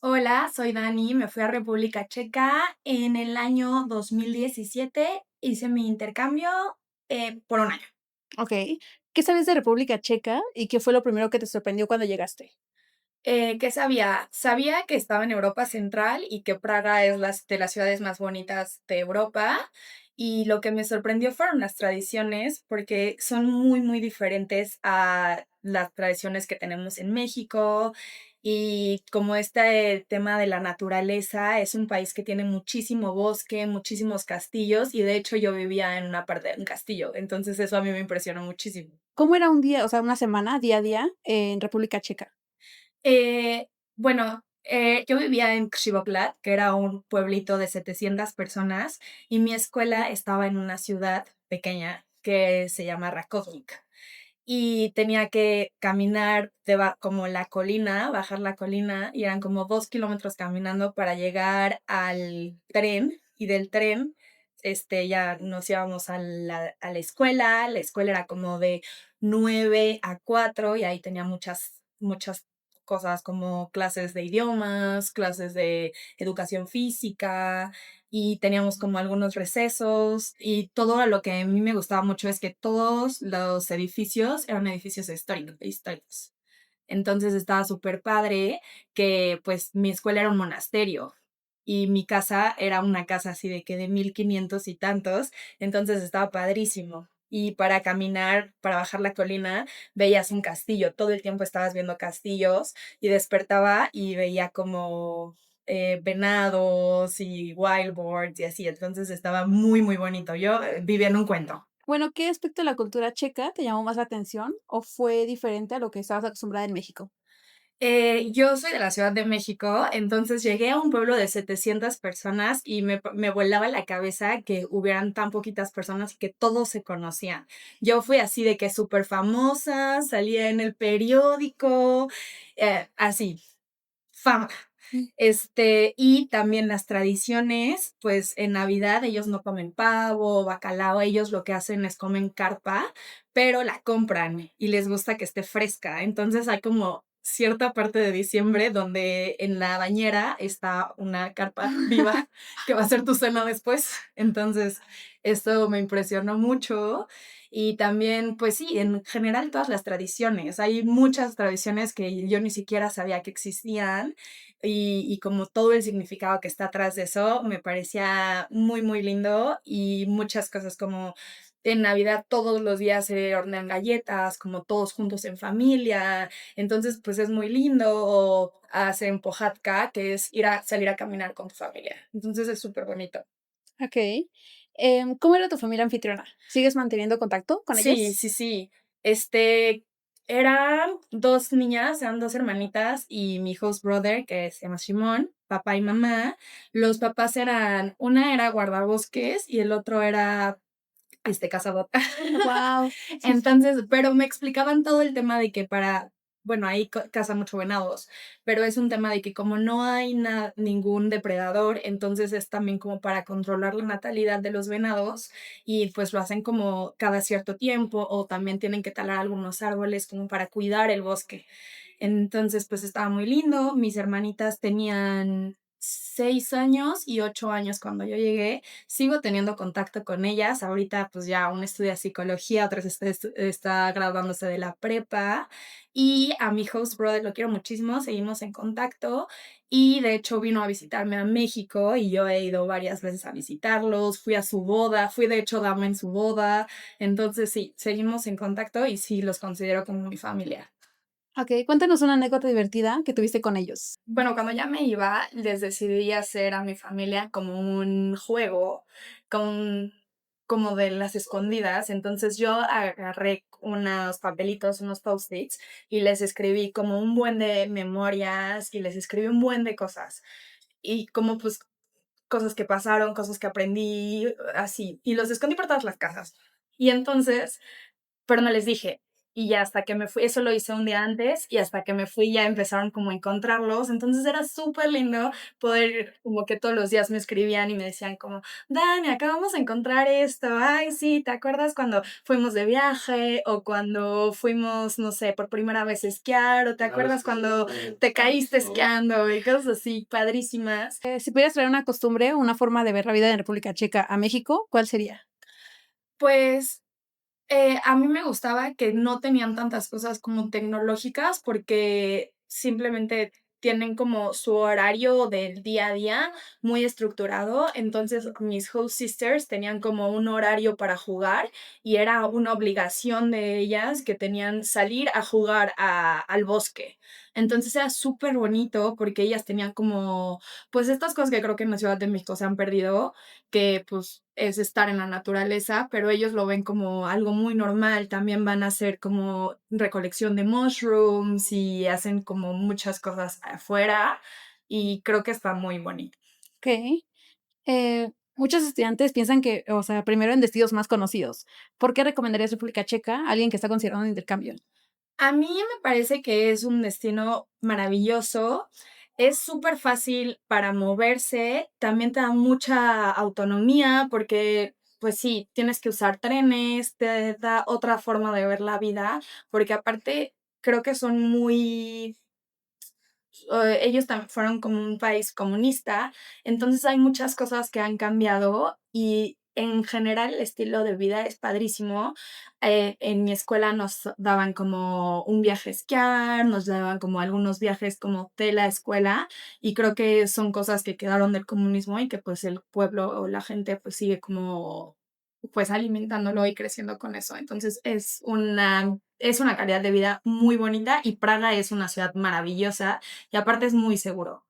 Hola, soy Dani, me fui a República Checa en el año 2017, hice mi intercambio, por un año. Okey. ¿Qué sabes de República Checa y qué fue lo primero que te sorprendió cuando llegaste? ¿Qué sabía? Sabía que estaba en Europa Central y que Praga es de las ciudades más bonitas de Europa, y lo que me sorprendió fueron las tradiciones, porque son muy, muy diferentes a las tradiciones que tenemos en México, y como este tema de la naturaleza, es un país que tiene muchísimo bosque, muchísimos castillos, y de hecho yo vivía en una parte de un castillo, entonces eso a mí me impresionó muchísimo. ¿Cómo era un día, o sea, una semana, día a día en República Checa? Bueno, yo vivía en Křivoklát, que era un pueblito de 700 personas, y mi escuela estaba en una ciudad pequeña que se llama Rakovník. Y tenía que caminar como la colina, bajar la colina, y eran como 2 kilómetros caminando para llegar al tren, y del tren, ya nos íbamos a la escuela. La escuela era como de 9 a 4 y ahí tenía muchas, muchas cosas como clases de idiomas, clases de educación física, y teníamos como algunos recesos, y todo lo que a mí me gustaba mucho es que todos los edificios eran edificios históricos. Entonces estaba súper padre que pues mi escuela era un monasterio y mi casa era una casa así de que de 1500 y tantos, entonces estaba padrísimo. Y para caminar, para bajar la colina, veías un castillo, todo el tiempo estabas viendo castillos, y despertaba y veía como venados y wild boars y así, entonces estaba muy, muy bonito. Yo vivía en un cuento. Bueno, ¿qué aspecto de la cultura checa te llamó más la atención o fue diferente a lo que estabas acostumbrada en México? Yo soy de la Ciudad de México, entonces llegué a un pueblo de 700 personas y me volaba la cabeza que hubieran tan poquitas personas y que todos se conocían. Yo fui así de que súper famosa, salía en el periódico, así, fama. Mm. Y también las tradiciones, pues en Navidad ellos no comen pavo, bacalao, ellos lo que hacen es comen carpa, pero la compran y les gusta que esté fresca. Entonces hay como cierta parte de diciembre donde en la bañera está una carpa viva que va a ser tu cena después. Entonces, esto me impresionó mucho. Y también, pues sí, en general todas las tradiciones. Hay muchas tradiciones que yo ni siquiera sabía que existían, y como todo el significado que está atrás de eso me parecía muy, muy lindo, y muchas cosas como en Navidad todos los días se hornean galletas, como todos juntos en familia, entonces pues es muy lindo, o hacen pojatka, que es salir a caminar con tu familia, entonces es súper bonito. Okey. ¿Cómo era tu familia anfitriona? ¿Sigues manteniendo contacto con Sí, ellos? sí, sí. Eran 2 niñas, eran 2 hermanitas y mi host brother, que se llama Shimon, papá y mamá. Los papás una era guardabosques y el otro era, cazador. Guau. Entonces, pero me explicaban todo el tema de que bueno, ahí cazan mucho venados, pero es un tema de que como no hay ningún depredador, entonces es también como para controlar la natalidad de los venados, y pues lo hacen como cada cierto tiempo, o también tienen que talar algunos árboles como para cuidar el bosque. Entonces, pues estaba muy lindo. Mis hermanitas tenían 6 años y 8 años cuando yo llegué. Sigo teniendo contacto con ellas. Ahorita, pues ya una estudia psicología, otra está graduándose de la prepa. Y a mi host brother lo quiero muchísimo, seguimos en contacto. Y de hecho vino a visitarme a México y yo he ido varias veces a visitarlos. Fui a su boda, fui de hecho dama en su boda. Entonces sí, seguimos en contacto y sí los considero como mi familia. Okey, cuéntanos una anécdota divertida que tuviste con ellos. Bueno, cuando ya me iba, les decidí hacer a mi familia como un juego, con como de las escondidas. Entonces, yo agarré unos papelitos, unos Post-its, y les escribí como un buen de memorias, y les escribí un buen de cosas. Y como, pues, cosas que pasaron, cosas que aprendí, así, y los escondí por todas las casas. Y entonces pero no les dije. y ya hasta que me fui, eso lo hice un día antes y hasta que me fui ya empezaron como a encontrarlos, entonces era súper lindo poder, como que todos los días me escribían y me decían como, Dani, acabamos de encontrar esto, ay, sí, ¿te acuerdas cuando fuimos de viaje o cuando fuimos, no sé, por primera vez a esquiar o te acuerdas cuando te caíste esquiando y cosas así padrísimas? Si pudieras traer una costumbre o una forma de ver la vida en República Checa a México, ¿cuál sería? Pues a mí me gustaba que no tenían tantas cosas como tecnológicas, porque simplemente tienen como su horario del día a día muy estructurado. Entonces, mis host sisters tenían como un horario para jugar y era una obligación de ellas que tenían salir a jugar al bosque. Entonces era súper bonito porque ellas tenían como, pues estas cosas que creo que en la Ciudad de México se han perdido, que pues es estar en la naturaleza, pero ellos lo ven como algo muy normal. También van a hacer como recolección de mushrooms y hacen como muchas cosas afuera y creo que está muy bonito. Okey. Muchos estudiantes piensan que, o sea, primero en destinos más conocidos. ¿Por qué recomendarías República Checa a alguien que está considerando un intercambio? A mí me parece que es un destino maravilloso, es súper fácil para moverse, también te da mucha autonomía porque, pues sí, tienes que usar trenes, te da otra forma de ver la vida, porque aparte creo que son muy ellos también fueron como un país comunista, entonces hay muchas cosas que han cambiado y en general el estilo de vida es padrísimo. En mi escuela nos daban como un viaje a esquiar, nos daban como algunos viajes como de la escuela y creo que son cosas que quedaron del comunismo y que pues el pueblo o la gente pues sigue como pues alimentándolo y creciendo con eso. Entonces es una calidad de vida muy bonita y Praga es una ciudad maravillosa y aparte es muy seguro.